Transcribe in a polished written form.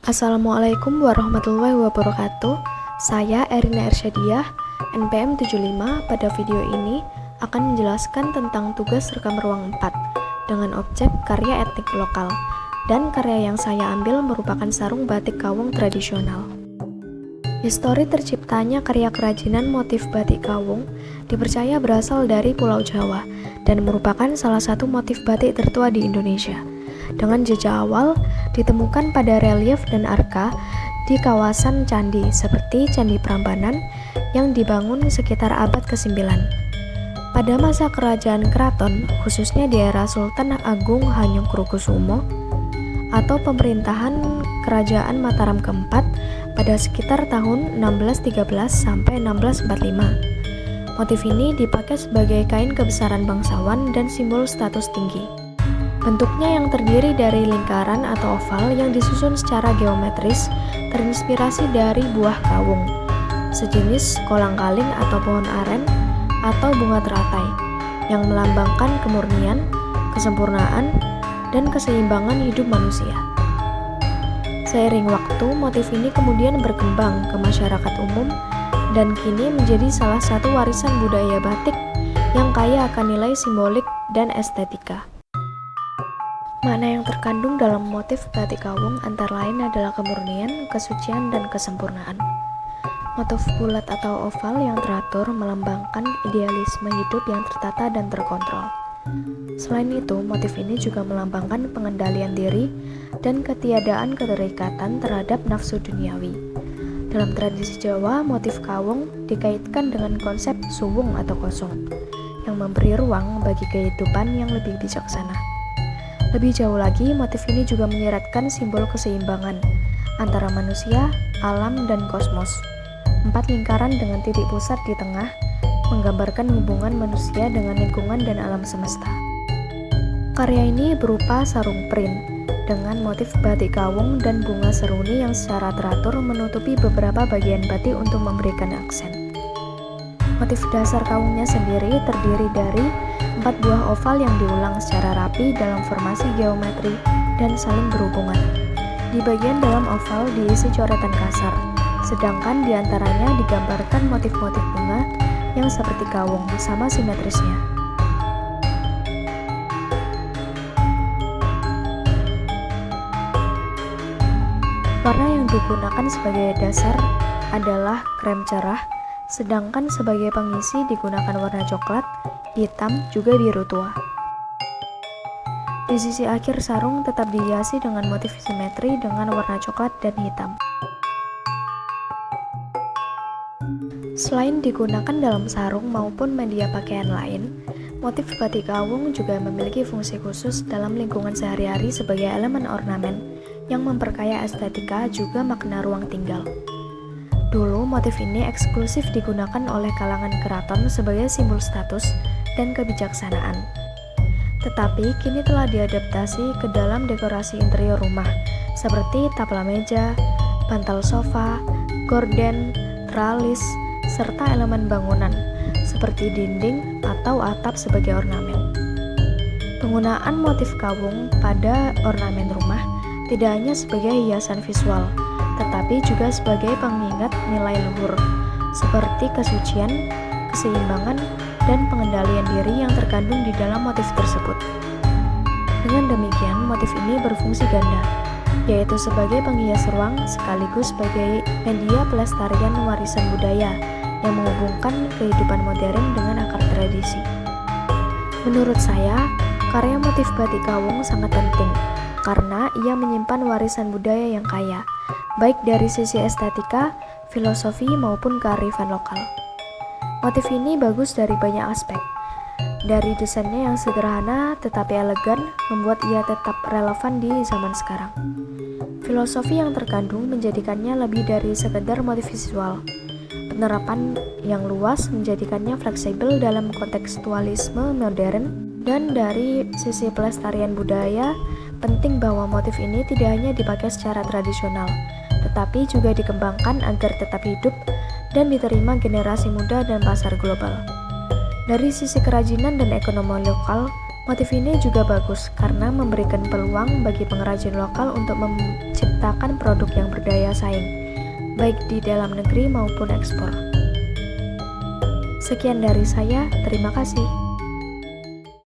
Assalamualaikum warahmatullahi wabarakatuh. Saya Erina Ersyadiah, NPM 75. Pada video ini akan menjelaskan tentang tugas rekam ruang 4 dengan objek karya etnik lokal. Dan karya yang saya ambil merupakan sarung batik kawung tradisional. Histori terciptanya karya kerajinan motif batik kawung dipercaya berasal dari Pulau Jawa dan merupakan salah satu motif batik tertua di Indonesia. Dengan jejak awal ditemukan pada relief dan arka di kawasan candi seperti Candi Prambanan yang dibangun sekitar abad ke-9. Pada masa kerajaan keraton, khususnya di era Sultan Agung Hamengkubuwono atau pemerintahan Kerajaan Mataram keempat pada sekitar tahun 1613 sampai 1645. Motif ini dipakai sebagai kain kebesaran bangsawan dan simbol status tinggi. Bentuknya yang terdiri dari lingkaran atau oval yang disusun secara geometris terinspirasi dari buah kawung, sejenis kolang-kaling atau pohon aren atau bunga teratai, yang melambangkan kemurnian, kesempurnaan, dan keseimbangan hidup manusia. Seiring waktu, motif ini kemudian berkembang ke masyarakat umum dan kini menjadi salah satu warisan budaya batik yang kaya akan nilai simbolik dan estetika. Makna yang terkandung dalam motif batik kawung antara lain adalah kemurnian, kesucian, dan kesempurnaan. Motif bulat atau oval yang teratur melambangkan idealisme hidup yang tertata dan terkontrol. Selain itu, motif ini juga melambangkan pengendalian diri dan ketiadaan keterikatan terhadap nafsu duniawi. Dalam tradisi Jawa, motif kawung dikaitkan dengan konsep suwung atau kosong, yang memberi ruang bagi kehidupan yang lebih bijaksana. Lebih jauh lagi, motif ini juga menyiratkan simbol keseimbangan antara manusia, alam, dan kosmos. 4 lingkaran dengan titik pusat di tengah menggambarkan hubungan manusia dengan lingkungan dan alam semesta. Karya ini berupa sarung print dengan motif batik kawung dan bunga seruni yang secara teratur menutupi beberapa bagian batik untuk memberikan aksen. Motif dasar kawungnya sendiri terdiri dari 4 buah oval yang diulang secara rapi dalam formasi geometri dan saling berhubungan. Di bagian dalam oval diisi coretan kasar, sedangkan di antaranya digambarkan motif-motif bunga yang seperti kawung sama simetrisnya. Warna yang digunakan sebagai dasar adalah krem cerah, sedangkan sebagai pengisi digunakan warna coklat, hitam, juga biru tua. Di sisi akhir sarung tetap dihiasi dengan motif simetri dengan warna coklat dan hitam. Selain digunakan dalam sarung maupun media pakaian lain, motif batik kawung juga memiliki fungsi khusus dalam lingkungan sehari-hari sebagai elemen ornamen yang memperkaya estetika juga makna ruang tinggal. Dulu, motif ini eksklusif digunakan oleh kalangan keraton sebagai simbol status dan kebijaksanaan. Tetapi kini telah diadaptasi ke dalam dekorasi interior rumah, seperti tapla meja, bantal sofa, gorden, tralis, serta elemen bangunan, seperti dinding atau atap sebagai ornamen. Penggunaan motif kawung pada ornamen rumah tidak hanya sebagai hiasan visual, tetapi juga sebagai pengingat nilai luhur, seperti kesucian, keseimbangan, dan pengendalian diri yang terkandung di dalam motif tersebut. Dengan demikian, motif ini berfungsi ganda, yaitu sebagai penghias ruang sekaligus sebagai media pelestarian warisan budaya yang menghubungkan kehidupan modern dengan akar tradisi. Menurut saya, karya motif batik kawung sangat penting karena ia menyimpan warisan budaya yang kaya, baik dari sisi estetika, filosofi, maupun kearifan lokal. Motif ini bagus dari banyak aspek. Dari desainnya yang sederhana tetapi elegan, membuat ia tetap relevan di zaman sekarang. Filosofi yang terkandung menjadikannya lebih dari sekedar motif visual. Penerapan yang luas menjadikannya fleksibel dalam kontekstualisme modern, dan dari sisi pelestarian budaya, penting bahwa motif ini tidak hanya dipakai secara tradisional, tetapi juga dikembangkan agar tetap hidup dan diterima generasi muda dan pasar global. Dari sisi kerajinan dan ekonomi lokal, motif ini juga bagus karena memberikan peluang bagi pengrajin lokal untuk menciptakan menciptakan produk yang berdaya saing, baik di dalam negeri maupun ekspor. Sekian dari saya, terima kasih.